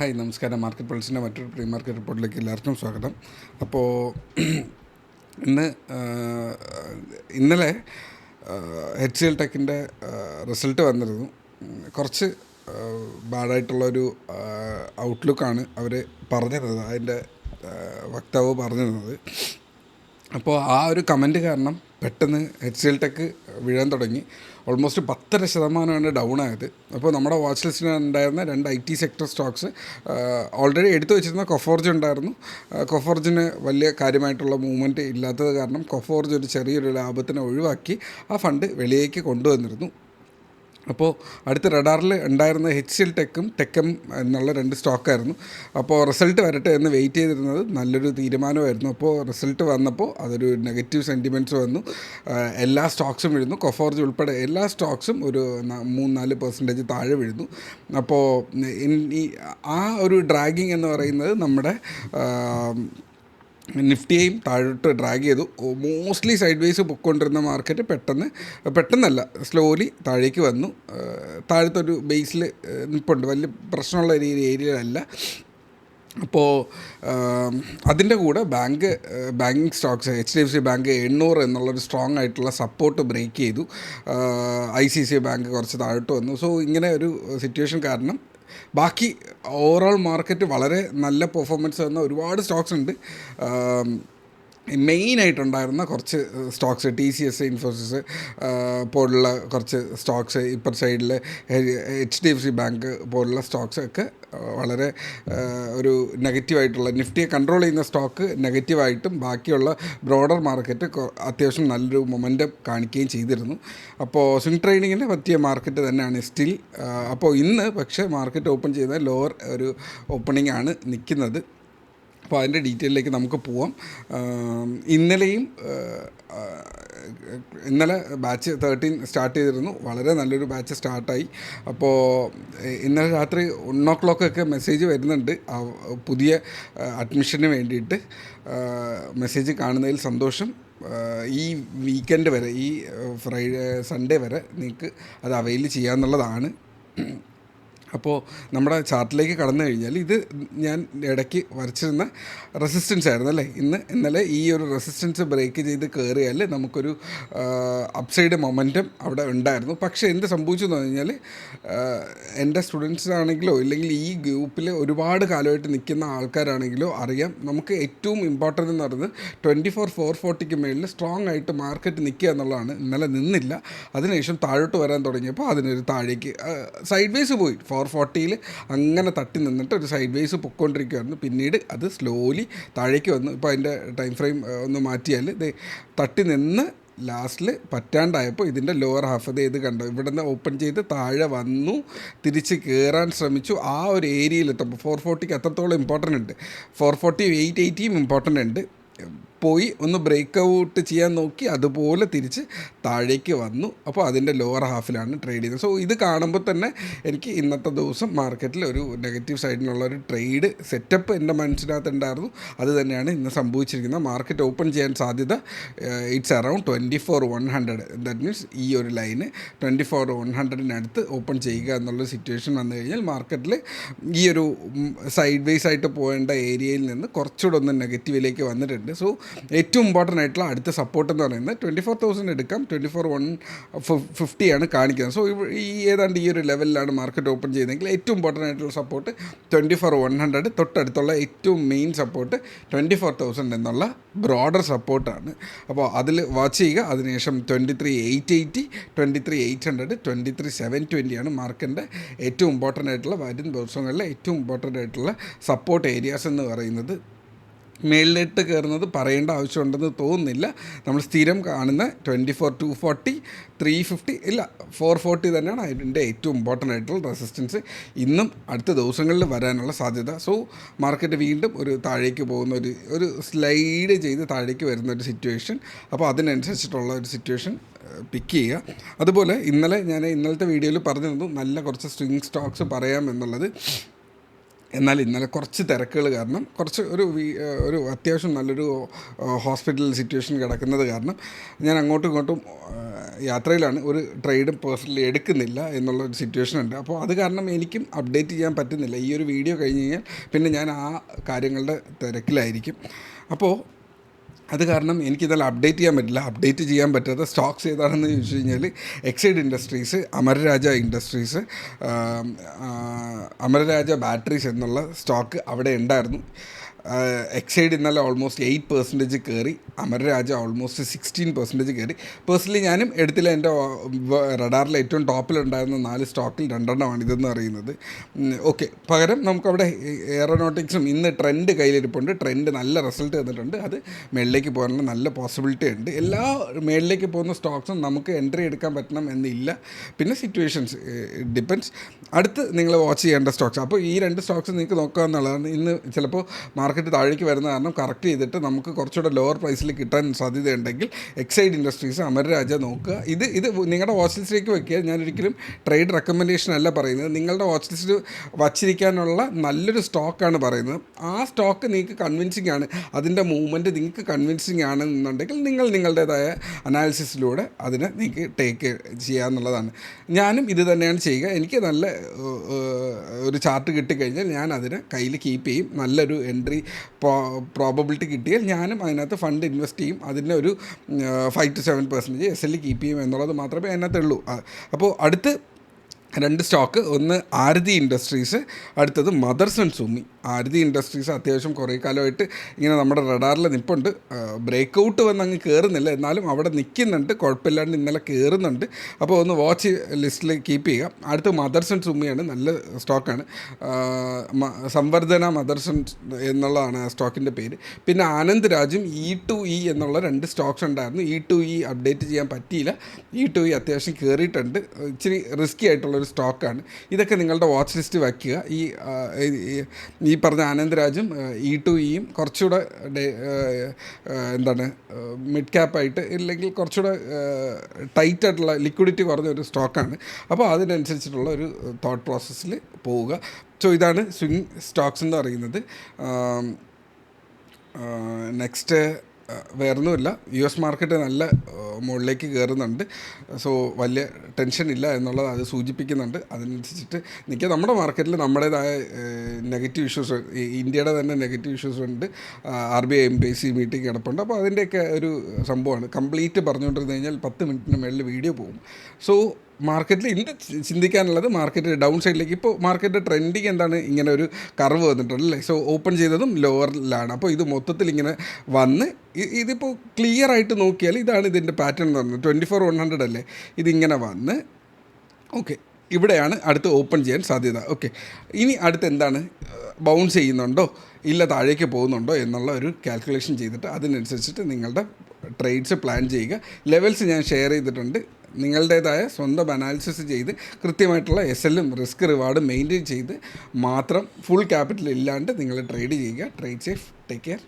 Hi നമസ്കാരം. Market പൾസിൻ്റെ മറ്റൊരു pre market റിപ്പോർട്ടിലേക്ക് എല്ലാവർക്കും സ്വാഗതം. അപ്പോൾ ഇന്ന് ഇന്നലെ എച്ച് സി എൽ ടെക്കിൻ്റെ റിസൾട്ട് വന്നിരുന്നു. കുറച്ച് ബാഡായിട്ടുള്ളൊരു ഔട്ട്ലുക്കാണ് അവർ പറഞ്ഞിരുന്നത്, അതിൻ്റെ വക്താവ് പറഞ്ഞിരുന്നത്. അപ്പോൾ ആ ഒരു കമൻറ്റ് കാരണം പെട്ടെന്ന് എച്ച് സി എൽ ടെക്ക് വീഴാൻ തുടങ്ങി. ഓൾമോസ്റ്റ് 10% ഡൗൺ ആയത്. അപ്പോൾ നമ്മുടെ വാച്ച് ലിസ്റ്റിൽ ഉണ്ടായിരുന്ന 2 IT സെക്ടർ സ്റ്റോക്സ് ഓൾറെഡി എടുത്തു വെച്ചിരുന്ന കൊഫോർജ് ഉണ്ടായിരുന്നു. കൊഫോർജിന് വലിയ കാര്യമായിട്ടുള്ള മൂവ്മെൻറ്റ് ഇല്ലാത്തത് കാരണം കൊഫോർജ് ഒരു ചെറിയൊരു ലാഭത്തിനെ ഒഴിവാക്കി ആ ഫണ്ട് വെളിയേക്ക് കൊണ്ടുവന്നിരുന്നു. അപ്പോൾ അടുത്ത റഡാറിൽ ഉണ്ടായിരുന്ന എച്ച് സി എൽ ടെക്കും ടെക്കം എന്നുള്ള 2 സ്റ്റോക്കായിരുന്നു. അപ്പോൾ റിസൾട്ട് വരട്ടെ എന്ന് വെയിറ്റ് ചെയ്തിരുന്നത് നല്ലൊരു തീരുമാനമായിരുന്നു. അപ്പോൾ റിസൾട്ട് വന്നപ്പോൾ അതൊരു നെഗറ്റീവ് സെൻറ്റിമെൻറ്റ്സ് വന്നു. എല്ലാ സ്റ്റോക്സും വീഴുന്നു. കൊഫോർജ് ഉൾപ്പെടെ എല്ലാ സ്റ്റോക്സും ഒരു 3-4% താഴെ വീഴുന്നു. അപ്പോൾ ആ ഒരു ഡ്രാഗിങ് എന്ന് പറയുന്നത് നമ്മുടെ നിഫ്റ്റിയെയും താഴോട്ട് ഡ്രാഗ് ചെയ്തു. മോസ്റ്റ്ലി സൈഡ് വേസ് പൊയ്ക്കൊണ്ടിരുന്ന മാർക്കറ്റ് പെട്ടെന്നല്ല സ്ലോലി താഴേക്ക് വന്നു. താഴത്തൊരു ബേസിൽ നിൽപ്പുണ്ട്, വലിയ പ്രശ്നമുള്ള ഒരു ഏരിയയിലല്ല. അപ്പോൾ അതിൻ്റെ കൂടെ ബാങ്കിങ് സ്റ്റോക്സ് HDFC ബാങ്ക് 800 എന്നുള്ളൊരു സ്ട്രോങ് ആയിട്ടുള്ള സപ്പോർട്ട് ബ്രേക്ക് ചെയ്തു. ICICI ബാങ്ക് കുറച്ച് താഴോട്ട് വന്നു. സോ ഇങ്ങനെ ഒരു സിറ്റുവേഷൻ കാരണം ബാക്കി ഓവറോൾ മാർക്കറ്റ് വളരെ നല്ല പെർഫോമൻസ് തന്ന ഒരുപാട് സ്റ്റോക്സ് ഉണ്ട്. മെയിനായിട്ടുണ്ടായിരുന്ന കുറച്ച് സ്റ്റോക്സ് TCS, ഇൻഫോസിസ് പോലുള്ള കുറച്ച് സ്റ്റോക്സ്, ഇപ്പർ സൈഡിൽ HDFC ബാങ്ക് പോലുള്ള സ്റ്റോക്സ് ഒക്കെ വളരെ ഒരു നെഗറ്റീവായിട്ടുള്ള, നിഫ്റ്റിയെ കൺട്രോൾ ചെയ്യുന്ന സ്റ്റോക്ക് നെഗറ്റീവായിട്ടും ബാക്കിയുള്ള ബ്രോഡർ മാർക്കറ്റ് അത്യാവശ്യം നല്ലൊരു മൊമെൻറ്റം കാണിക്കുകയും ചെയ്തിരുന്നു. അപ്പോൾ സ്വിംഗ് ട്രേഡിങ്ങിന് പറ്റിയ മാർക്കറ്റ് തന്നെയാണ് സ്റ്റിൽ. അപ്പോൾ ഇന്ന് പക്ഷേ മാർക്കറ്റ് ഓപ്പൺ ചെയ്യുന്ന ലോവർ ഒരു ഓപ്പണിംഗ് ആണ് നിൽക്കുന്നത്. അപ്പോൾ അതിൻ്റെ ഡീറ്റെയിലേക്ക് നമുക്ക് പോവാം. ഇന്നലെ ബാച്ച് 13 സ്റ്റാർട്ട് ചെയ്തിരുന്നു. വളരെ നല്ലൊരു ബാച്ച് സ്റ്റാർട്ടായി. അപ്പോൾ ഇന്നലെ രാത്രി 1 o'clock മെസ്സേജ് വരുന്നുണ്ട് പുതിയ അഡ്മിഷന് വേണ്ടിയിട്ട്. മെസ്സേജ് കാണുന്നതിൽ സന്തോഷം. ഈ വീക്കെൻഡ് വരെ, ഈ സൺഡേ വരെ നിങ്ങൾക്ക് അത് അവൈൽ ചെയ്യാമെന്നുള്ളതാണ്. അപ്പോൾ നമ്മുടെ ചാർട്ടിലേക്ക് കടന്നു കഴിഞ്ഞാൽ ഇത് ഞാൻ ഇടയ്ക്ക് വരച്ചിരുന്ന റെസിസ്റ്റൻസ് ആയിരുന്നു അല്ലേ. ഇന്നലെ ഈ ഒരു റെസിസ്റ്റൻസ് ബ്രേക്ക് ചെയ്ത് കയറിയാൽ നമുക്കൊരു അപ്സൈഡ് മൊമെൻറ്റം അവിടെ ഉണ്ടായിരുന്നു. പക്ഷേ എന്ത് സംഭവിച്ചു എന്ന് പറഞ്ഞാൽ, എൻ്റെ സ്റ്റുഡൻസിനാണെങ്കിലോ ഇല്ലെങ്കിൽ ഈ ഗ്രൂപ്പിൽ ഒരുപാട് കാലമായിട്ട് നിൽക്കുന്ന ആൾക്കാരാണെങ്കിലോ അറിയാം, നമുക്ക് ഏറ്റവും ഇമ്പോർട്ടൻ്റ് എന്ന് പറയുന്നത് 24,440 മേളിൽ സ്ട്രോങ് ആയിട്ട് മാർക്കറ്റ് നിൽക്കുക എന്നുള്ളതാണ്. ഇന്നലെ നിന്നില്ല. അതിനുശേഷം താഴോട്ട് വരാൻ തുടങ്ങിയപ്പോൾ അതിനൊരു താഴേക്ക് സൈഡ് വേസ് പോയി 440 അങ്ങനെ തട്ടി നിന്നിട്ട് ഒരു സൈഡ് വേസ് പൊയ്ക്കൊണ്ടിരിക്കുകയായിരുന്നു. പിന്നീട് അത് സ്ലോലി താഴേക്ക് വന്നു. ഇപ്പോൾ അതിൻ്റെ ടൈം ഫ്രെയിം ഒന്ന് മാറ്റിയാൽ ഇത് തട്ടി നിന്ന് ലാസ്റ്റിൽ പറ്റാണ്ടായപ്പോൾ ഇതിൻ്റെ ലോവർ ഹാഫ് ഇത് കണ്ടോ, ഇവിടെ നിന്ന് ഓപ്പൺ ചെയ്ത് താഴെ വന്നു, തിരിച്ച് കയറാൻ ശ്രമിച്ചു. ആ ഒരു ഏരിയയിലെത്തുമ്പോൾ 440 അത്രത്തോളം ഇമ്പോർട്ടൻ്റ് ഉണ്ട്. 440, 880 ഇമ്പോർട്ടൻ്റ് ഉണ്ട്. പോയി ഒന്ന് ബ്രേക്ക് ഔട്ട് ചെയ്യാൻ നോക്കി, അതുപോലെ തിരിച്ച് താഴേക്ക് വന്നു. അപ്പോൾ അതിൻ്റെ ലോവർ ഹാഫിലാണ് ട്രേഡ് ചെയ്യുന്നത്. സോ ഇത് കാണുമ്പോൾ തന്നെ എനിക്ക് ഇന്നത്തെ ദിവസം മാർക്കറ്റിൽ ഒരു നെഗറ്റീവ് സൈഡിനുള്ള ഒരു ട്രേഡ് സെറ്റപ്പ് എൻ്റെ മനസ്സിനകത്ത് ഉണ്ടായിരുന്നു. അത് തന്നെയാണ് ഇന്ന് സംഭവിച്ചിരിക്കുന്നത്. മാർക്കറ്റ് ഓപ്പൺ ചെയ്യാൻ സാധ്യത ഇറ്റ്സ് അറൗണ്ട് 24,100. ദാറ്റ് മീൻസ് ഈ ഒരു ലൈന് 24,100 ഓപ്പൺ ചെയ്യുക എന്നുള്ള സിറ്റുവേഷൻ വന്നു കഴിഞ്ഞാൽ മാർക്കറ്റിൽ ഈ ഒരു സൈഡ് വേസ് ആയിട്ട് പോകേണ്ട ഏരിയയിൽ നിന്ന് കുറച്ചുകൂടെ ഒന്ന് നെഗറ്റീവിലേക്ക് വന്നിട്ടുണ്ട്. സോ ഏറ്റവും ഇമ്പോർട്ടൻ്റ് ആയിട്ടുള്ള അടുത്ത സപ്പോർട്ട് എന്ന് പറയുന്നത് 24,000 എടുക്കാം. 24,150 കാണിക്കുന്നത്. സോ ഏതാണ്ട് ഈ ഒരു ലെവലിലാണ് മാർക്കറ്റ് ഓപ്പൺ ചെയ്യുന്നതെങ്കിൽ ഏറ്റവും ഇമ്പോർട്ടൻ്റ് ആയിട്ടുള്ള സപ്പോർട്ട് 24,100. തൊട്ടടുത്തുള്ള ഏറ്റവും മെയിൻ സപ്പോർട്ട് 24,000 എന്നുള്ള ബ്രോഡർ സപ്പോർട്ടാണ്. അപ്പോൾ അതിൽ വാച്ച് ചെയ്യുക. അതിനുശേഷം 23,880, 23,800, 23,720 മാർക്കറ്റിൻ്റെ ഏറ്റവും ഇമ്പോർട്ടൻ്റ് ആയിട്ടുള്ള വരും ദിവസങ്ങളിലെ ഏറ്റവും ഇമ്പോർട്ടൻ്റ് ആയിട്ടുള്ള സപ്പോർട്ട് ഏരിയാസ് എന്ന് പറയുന്നത്. മേളിലിട്ട് കയറുന്നത് പറയേണ്ട ആവശ്യമുണ്ടെന്ന് തോന്നുന്നില്ല. നമ്മൾ സ്ഥിരം കാണുന്ന 24,240, 350 ഇല്ല 440 തന്നെയാണ് അതിൻ്റെ ഏറ്റവും ഇമ്പോർട്ടൻ്റ് ആയിട്ടുള്ള റെസിസ്റ്റൻസ് ഇന്നും അടുത്ത ദിവസങ്ങളിൽ വരാനുള്ള സാധ്യത. സോ മാർക്കറ്റ് വീണ്ടും ഒരു താഴേക്ക് പോകുന്ന ഒരു സ്ലൈഡ് ചെയ്ത് താഴേക്ക് വരുന്ന ഒരു സിറ്റുവേഷൻ. അപ്പോൾ അതിനനുസരിച്ചിട്ടുള്ള ഒരു സിറ്റുവേഷൻ പിക്ക് ചെയ്യുക. അതുപോലെ ഇന്നലത്തെ വീഡിയോയിൽ പറഞ്ഞിരുന്നു നല്ല കുറച്ച് സ്വിംഗ് സ്റ്റോക്സ് പറയാമെന്നുള്ളത്. എന്നാൽ ഇന്നലെ കുറച്ച് തിരക്കുകൾ കാരണം, കുറച്ച് ഒരു അത്യാവശ്യം നല്ലൊരു ഹോസ്പിറ്റൽ സിറ്റുവേഷൻ കിടക്കുന്നത് കാരണം ഞാൻ അങ്ങോട്ടും ഇങ്ങോട്ടും യാത്രയിലാണ്, ഒരു ട്രേഡും പേഴ്സണലി എടുക്കുന്നില്ല എന്നുള്ളൊരു സിറ്റുവേഷൻ ഉണ്ട്. അപ്പോൾ അത് കാരണം എനിക്കും അപ്ഡേറ്റ് ചെയ്യാൻ പറ്റുന്നില്ല. ഈ ഒരു വീഡിയോ കഴിഞ്ഞ് കഴിഞ്ഞാൽ പിന്നെ ഞാൻ ആ കാര്യങ്ങളുടെ തിരക്കിലായിരിക്കും. അപ്പോൾ അത് കാരണം എനിക്കിതെല്ലാം അപ്ഡേറ്റ് ചെയ്യാൻ പറ്റില്ല. അപ്ഡേറ്റ് ചെയ്യാൻ പറ്റാത്ത സ്റ്റോക്സ് ഏതാണെന്ന് ചോദിച്ചു കഴിഞ്ഞാൽ Exide industries, Amara Raja industries, Amara Raja batteries എന്നുള്ള സ്റ്റോക്ക് അവിടെ ഉണ്ടായിരുന്നു. എക്സൈഡ് ഇന്നലെ ഓൾമോസ്റ്റ് 8% കയറി, അമരരാജ ഓൾമോസ്റ്റ് 16% കയറി. പേഴ്സണലി ഞാനും എടുത്തില്ല. എൻ്റെ റഡാറിൽ ഏറ്റവും ടോപ്പിലുണ്ടായിരുന്ന 4 സ്റ്റോക്കിൽ 2 ഇതെന്ന് അറിയുന്നത്. ഓക്കെ, പകരം നമുക്കവിടെ എയറോനോട്ടിക്സും ഇന്ന് ട്രെൻഡ് കയ്യിലിരിപ്പുണ്ട്. ട്രെൻഡ് നല്ല റിസൾട്ട് തന്നിട്ടുണ്ട്. അത് മേളിലേക്ക് പോകാനുള്ള നല്ല പോസിബിലിറ്റി ഉണ്ട്. എല്ലാ മേളിലേക്ക് പോകുന്ന സ്റ്റോക്സും നമുക്ക് എൻട്രി എടുക്കാൻ പറ്റണം എന്നില്ല. പിന്നെ സിറ്റുവേഷൻസ് ഡിപ്പെൻഡ്സ്. അടുത്ത് നിങ്ങൾ വാച്ച് ചെയ്യേണ്ട സ്റ്റോക്സ്, അപ്പോൾ ഈ 2 സ്റ്റോക്സ് നിങ്ങൾക്ക് നോക്കുക എന്നുള്ളതാണ്. ഇന്ന് ചിലപ്പോൾ മാർക്കറ്റ് താഴേക്ക് വരുന്ന കാരണം കറക്റ്റ് ചെയ്തിട്ട് നമുക്ക് കുറച്ചുകൂടെ ലോവർ പ്രൈസിൽ കിട്ടാൻ സാധ്യതയുണ്ടെങ്കിൽ എക്സൈഡ് ഇൻഡസ്ട്രീസ്, അമരരാജ നോക്കുക. ഇത് നിങ്ങളുടെ വാച്ച് ലിസ്റ്റിലേക്ക് വെക്കുക. ഞാനൊരിക്കലും ട്രേഡ് റെക്കമെൻഡേഷൻ അല്ല പറയുന്നത്. നിങ്ങളുടെ വാച്ച് ലിസ്റ്റ് വച്ചിരിക്കാനുള്ള നല്ലൊരു സ്റ്റോക്കാണ് പറയുന്നത്. ആ സ്റ്റോക്ക് നിങ്ങൾക്ക് കൺവിൻസിങ് ആണ്, അതിൻ്റെ മൂവ്മെൻറ്റ് നിങ്ങൾക്ക് കൺവിൻസിങ് ആണെന്നുണ്ടെങ്കിൽ നിങ്ങൾ നിങ്ങളുടേതായ അനാലിസിസിലൂടെ അതിനെ നിങ്ങൾക്ക് ടേക്ക് ചെയ്യാമെന്നുള്ളതാണ്. ഞാനും ഇത് തന്നെയാണ് ചെയ്യുക. എനിക്ക് നല്ല ഒരു ചാർട്ട് കിട്ടിക്കഴിഞ്ഞാൽ ഞാൻ അതിനെ കയ്യിൽ കീപ്പ് ചെയ്യും. നല്ലൊരു എൻട്രി പ്രോബബിലിറ്റി കിട്ടിയാൽ ഞാനും അതിനകത്ത് ഫണ്ട് ഇൻവെസ്റ്റ് ചെയ്യും. അതിൻ്റെ ഒരു 5 to 7% SL കീപ്പ് ചെയ്യും എന്നുള്ളത് മാത്രമേ അതിനകത്തുള്ളൂ. അപ്പോൾ അടുത്ത് 2 സ്റ്റോക്ക്, ഒന്ന് ആരതി ഇൻഡസ്ട്രീസ്, അടുത്തത് മദർസൺ സുമി. ആരതി ഇൻഡസ്ട്രീസ് അത്യാവശ്യം കുറേ കാലമായിട്ട് ഇങ്ങനെ നമ്മുടെ റഡാറിൽ നിൽപ്പുണ്ട്. ബ്രേക്കൗട്ട് വന്ന് അങ്ങ് കയറുന്നില്ല, എന്നാലും അവിടെ നിൽക്കുന്നുണ്ട്, കുഴപ്പമില്ലാണ്ട് ഇന്നലെ കയറുന്നുണ്ട്. അപ്പോൾ ഒന്ന് വാച്ച് ലിസ്റ്റിൽ കീപ്പ് ചെയ്യുക. അടുത്ത് മദർസൺ സുമിയാണ്, നല്ല സ്റ്റോക്കാണ്. സംവർധന മദർസൺ എന്നുള്ളതാണ് ആ സ്റ്റോക്കിൻ്റെ പേര്. പിന്നെ ആനന്ദ് രാജും E2E എന്നുള്ള 2 സ്റ്റോക്സ് ഉണ്ടായിരുന്നു. E2E അപ്ഡേറ്റ് ചെയ്യാൻ പറ്റിയില്ല. E2E അത്യാവശ്യം കയറിയിട്ടുണ്ട്. ഇച്ചിരി റിസ്ക്കി ആയിട്ടുള്ളൊരു സ്റ്റോക്കാണ്. ഇതൊക്കെ നിങ്ങളുടെ വാച്ച് ലിസ്റ്റ് വയ്ക്കുക. ഈ പറഞ്ഞ ആനന്ദ് രാജും E2Eയും കുറച്ചുകൂടെ മിഡ് ക്യാപ്പായിട്ട്, ഇല്ലെങ്കിൽ കുറച്ചുകൂടെ ടൈറ്റായിട്ടുള്ള ലിക്വിഡിറ്റി കുറഞ്ഞൊരു സ്റ്റോക്കാണ്. അപ്പോൾ അതിനനുസരിച്ചിട്ടുള്ള ഒരു തോട്ട് പ്രോസസ്സിൽ പോവുക. സോ ഇതാണ് സ്വിംഗ് സ്റ്റോക്സ് എന്ന് പറയുന്നത്. നെക്സ്റ്റ് വേറൊന്നുമില്ല. US മാർക്കറ്റ് നല്ല മുകളിലേക്ക് കയറുന്നുണ്ട്. സോ വലിയ ടെൻഷൻ ഇല്ല എന്നുള്ളത് അത് സൂചിപ്പിക്കുന്നുണ്ട്. അതിനനുസരിച്ചിട്ട് നിൽക്കുക. നമ്മുടെ മാർക്കറ്റിൽ നമ്മുടേതായ നെഗറ്റീവ് ഇഷ്യൂസ്, ഇന്ത്യയുടെ തന്നെ നെഗറ്റീവ് ഇഷ്യൂസ് ഉണ്ട്. RBI MPC മീറ്റിംഗ് കിടപ്പുണ്ട്. അപ്പോൾ അതിൻ്റെയൊക്കെ ഒരു സംഭവമാണ്. കംപ്ലീറ്റ് പറഞ്ഞുകൊണ്ടിരുന്നു കഴിഞ്ഞാൽ 10 മിനിറ്റിന് മേളിൽ വീഡിയോ പോകും. സോ മാർക്കറ്റിൽ ഇന്ന് ചിന്തിക്കാനുള്ളത് മാർക്കറ്റ് ഡൗൺ സൈഡിലേക്ക്. ഇപ്പോൾ മാർക്കറ്റ് ട്രെൻഡിങ് എന്താണ്, ഇങ്ങനെ ഒരു കർവ് വന്നിട്ടുണ്ട് അല്ലേ. സോ ഓപ്പൺ ചെയ്തതും ലോവറിലാണ്. അപ്പോൾ ഇത് മൊത്തത്തിൽ ഇങ്ങനെ വന്ന് ഇതിപ്പോൾ ക്ലിയർ ആയിട്ട് നോക്കിയാൽ ഇതാണ് ഇതിൻ്റെ പാറ്റേൺ എന്ന് പറഞ്ഞത്. 24,100 അല്ലേ, ഇതിങ്ങനെ വന്ന് ഓക്കെ ഇവിടെയാണ് അടുത്ത് ഓപ്പൺ ചെയ്യാൻ സാധ്യത. ഓക്കെ, ഇനി അടുത്ത് എന്താണ്, ബൗൺസ് ചെയ്യുന്നുണ്ടോ ഇല്ല താഴേക്ക് പോകുന്നുണ്ടോ എന്നുള്ള ഒരു കാൽക്കുലേഷൻ ചെയ്തിട്ട് അതിനനുസരിച്ചിട്ട് നിങ്ങളുടെ ട്രേഡ്സ് പ്ലാൻ ചെയ്യുക. ലെവൽസ് ഞാൻ ഷെയർ ചെയ്തിട്ടുണ്ട്. നിങ്ങളുടേതായ സ്വന്തം അനാലിസിസ് ചെയ്ത് കൃത്യമായിട്ടുള്ള SLും റിസ്ക് റിവാർഡും മെയിൻറ്റെയിൻ ചെയ്ത് മാത്രം ഫുൾ ക്യാപിറ്റൽ ഇല്ലാണ്ട് നിങ്ങൾ ട്രേഡ് ചെയ്യുക. Trade safe, take care.